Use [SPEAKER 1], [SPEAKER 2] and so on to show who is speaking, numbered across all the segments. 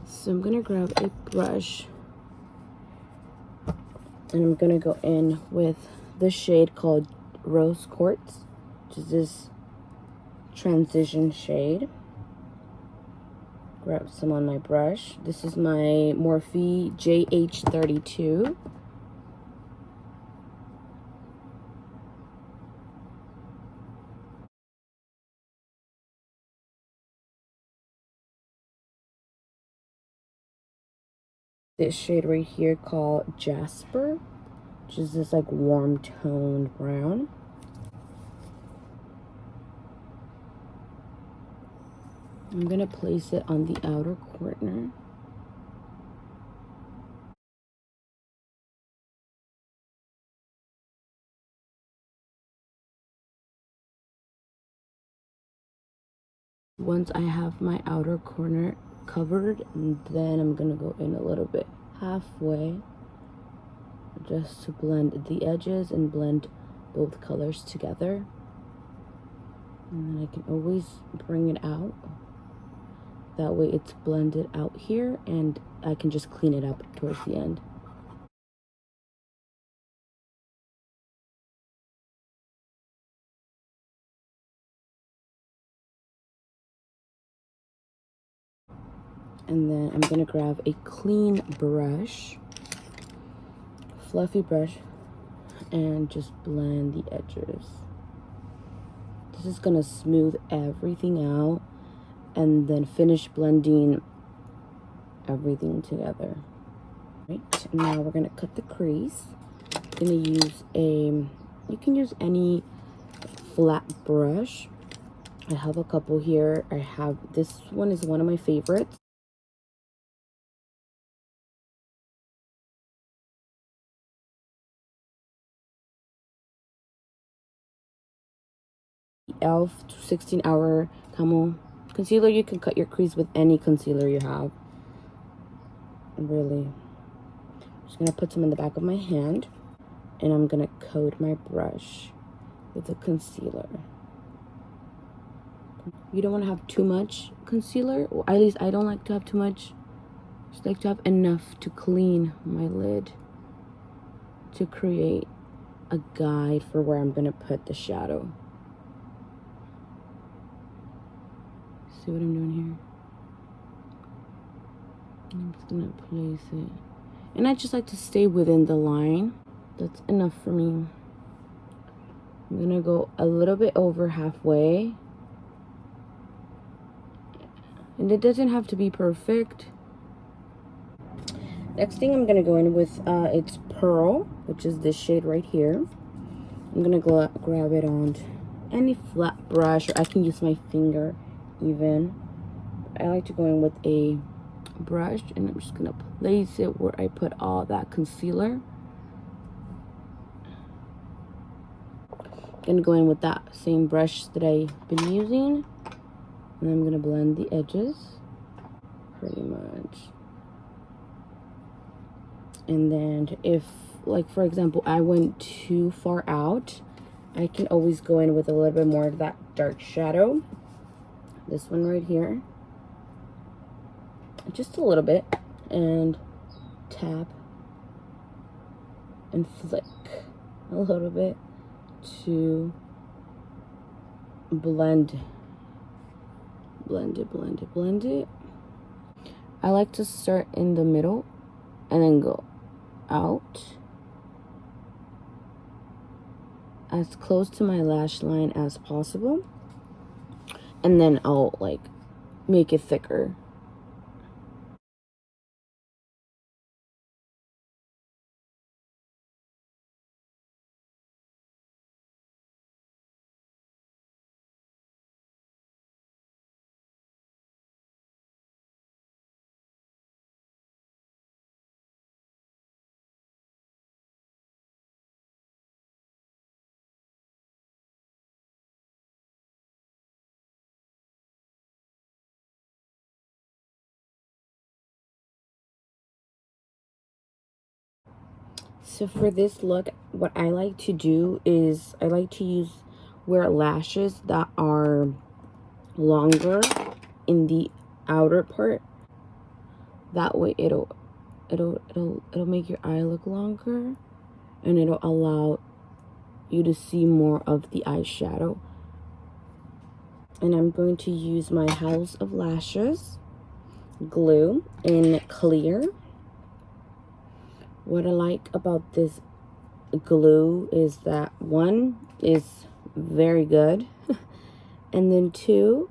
[SPEAKER 1] So I'm gonna grab a brush and I'm gonna go in with the shade called Rose Quartz, which is this transition shade. Grab some on my brush. This is my Morphe JH32. This shade right here called Jasper, which is this like warm toned brown. I'm gonna place it on the outer corner. Once I have my outer corner covered, and then I'm gonna go in a little bit halfway just to blend the edges and blend both colors together. And then I can always bring it out. That way it's blended out here and I can just clean it up towards the end. And then I'm gonna grab a clean brush, fluffy brush, and just blend the edges. This is gonna smooth everything out and then finish blending everything together. Right, now we're gonna cut the crease. I'm gonna use you can use any flat brush. I have a couple here. This one is one of my favorites. E.L.F 16-hour Camo Concealer. You can cut your crease with any concealer you have. Really. I'm just gonna put some in the back of my hand and I'm gonna coat my brush with the concealer. You don't want to have too much concealer, or at least I don't like to have too much. Just like to have enough to clean my lid to create a guide for where I'm gonna put the shadow. See what I'm doing here? I'm just gonna place it. And I just like to stay within the line. That's enough for me. I'm gonna go a little bit over halfway. And it doesn't have to be perfect. Next thing I'm gonna go in with, it's Pearl, which is this shade right here. I'm gonna grab it on any flat brush, or I can use my finger even. I like to go in with a brush and I'm just gonna place it where I put all that concealer. Gonna go in with that same brush that I've been using, and I'm gonna blend the edges pretty much. And then if, like for example, I went too far out, I can always go in with a little bit more of that dark shadow. This one right here, just a little bit, and tap and flick a little bit to blend it. I like to start in the middle and then go out as close to my lash line as possible, and then I'll like make it thicker. So for this look, what I like to do is I like to wear lashes that are longer in the outer part. That way it'll make your eye look longer, and it'll allow you to see more of the eyeshadow. And I'm going to use my House of Lashes glue in clear. What I like about this glue is that, one, is very good, and then two,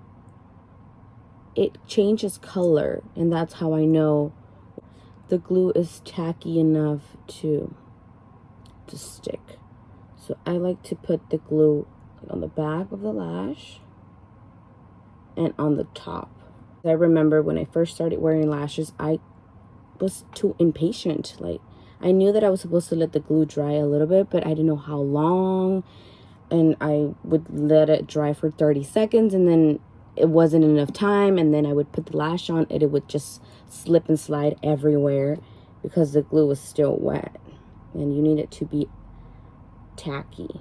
[SPEAKER 1] it changes color, and that's how I know the glue is tacky enough to stick. So I like to put the glue on the back of the lash and on the top. I remember when I first started wearing lashes, I was too impatient. Like, I knew that I was supposed to let the glue dry a little bit, but I didn't know how long, and I would let it dry for 30 seconds, and then it wasn't enough time, and then I would put the lash on, and it would just slip and slide everywhere because the glue was still wet, and you need it to be tacky.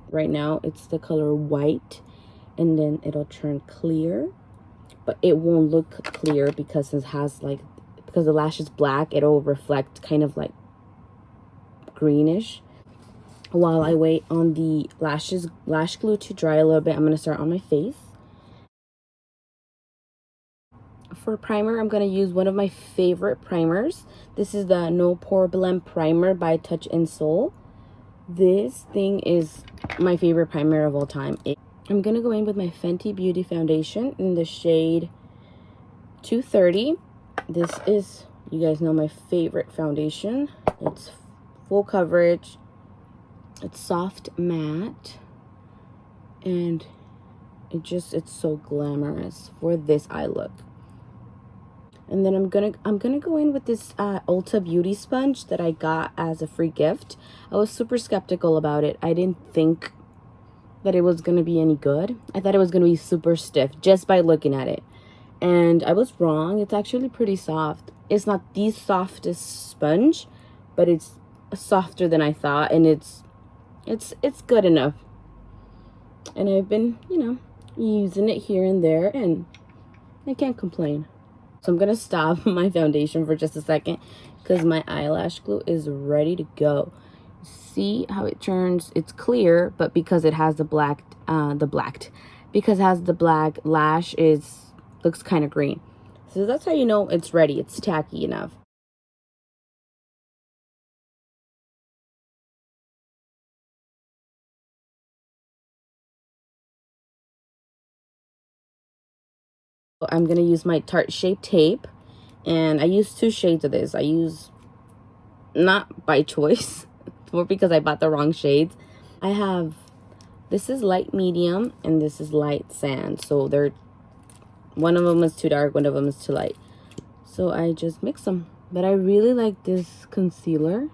[SPEAKER 1] Right now it's the color white, and then it'll turn clear, but it won't look clear because it has like, because the lash is black, it'll reflect kind of like greenish. While I wait on the lash glue to dry a little bit, I'm going to start on my face. For primer, I'm going to use one of my favorite primers. This is the No Poreblem primer by Touch in Soul. This thing is my favorite primer of all time. I'm going to go in with my Fenty Beauty foundation in the shade 230. This is, you guys know, my favorite foundation. It's full coverage, it's soft matte, and it's so glamorous for this eye look. And then I'm gonna go in with this Ulta beauty sponge that I got as a free gift. I was super skeptical about it. I didn't think that it was gonna be any good. I thought it was gonna be super stiff just by looking at it, and I was wrong. It's actually pretty soft. It's not the softest sponge, but it's softer than I thought, and it's good enough. And I've been, you know, using it here and there, and I can't complain. So I'm gonna stop my foundation for just a second because my eyelash glue is ready to go. See how it turns? It's clear, but because it has the black because it has the black lash, looks kind of green. So that's how you know it's ready. It's tacky enough. I'm gonna use my Tarte Shape tape, and I use 2 shades of this. I use, not by choice, or because I bought the wrong shades. I have, this is light medium and this is light sand, so one of them is too dark, one of them is too light, so I just mix them. But I really like this concealer.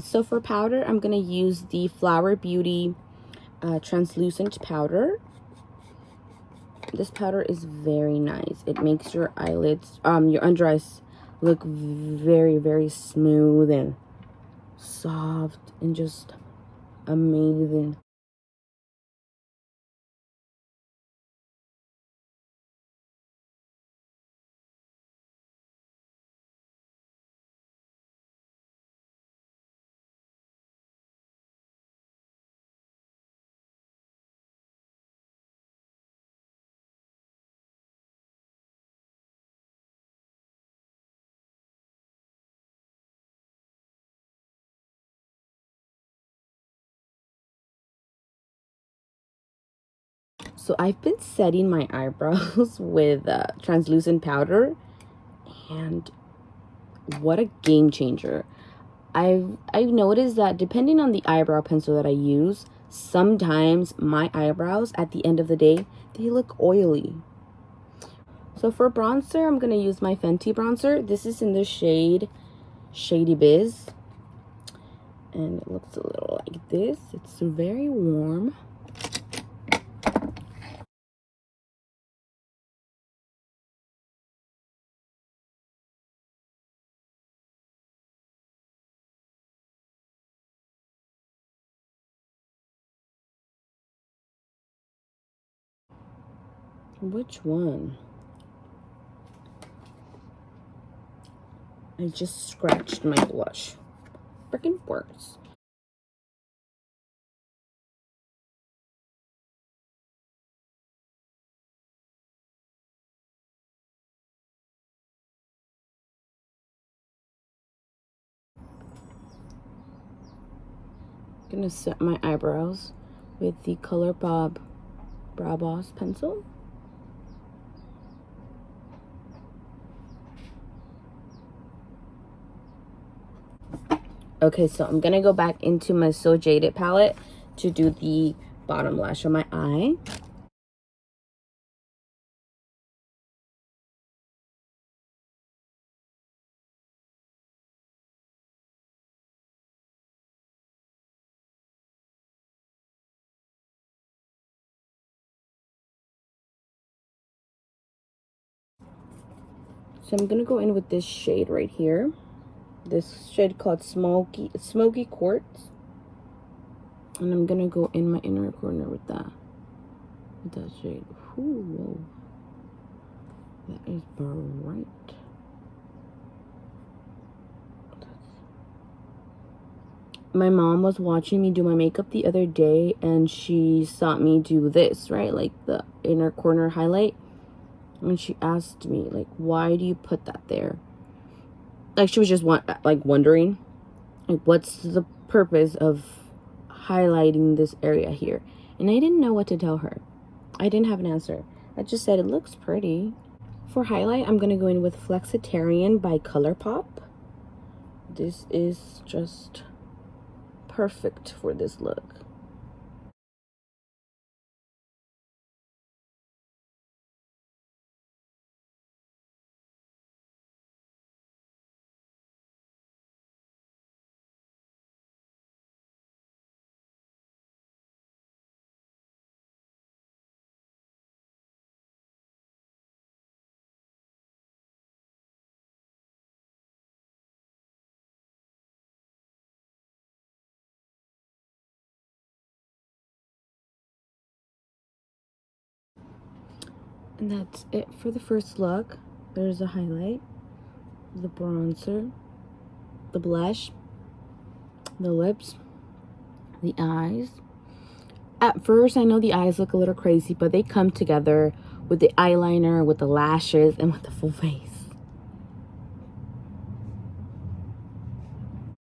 [SPEAKER 1] So for powder, I'm gonna use the Flower Beauty translucent powder. This powder is very nice. It makes your eyelids, your under eyes look very, very smooth and soft and just amazing. So I've been setting my eyebrows with translucent powder, and what a game changer. I've noticed that depending on the eyebrow pencil that I use, sometimes my eyebrows at the end of the day, they look oily. So for bronzer, I'm gonna use my Fenty bronzer. This is in the shade Shady Bizz, and it looks a little like this. It's very warm. Which one? I just scratched my blush. Freaking works. Gonna set my eyebrows with the Colourpop Brow Boss pencil. Okay, so I'm gonna go back into my So Jaded palette to do the bottom lash on my eye. So I'm gonna go in with this shade right here. This shade called Smoky Quartz. And I'm gonna go in my inner corner with that shade. Ooh, whoa. That is bright. My mom was watching me do my makeup the other day, and she saw me do this, right? Like the inner corner highlight. And she asked me, like, why do you put that there? Like, she was just wondering, like, what's the purpose of highlighting this area here? And I didn't know what to tell her. I didn't have an answer. I just said it looks pretty. For highlight, I'm gonna go in with Flexitarian by Colourpop. This is just perfect for this look. And that's it for the first look. There's a highlight, the bronzer, the blush, the lips, the eyes. At first, I know the eyes look a little crazy, but they come together with the eyeliner, with the lashes, and with the full face.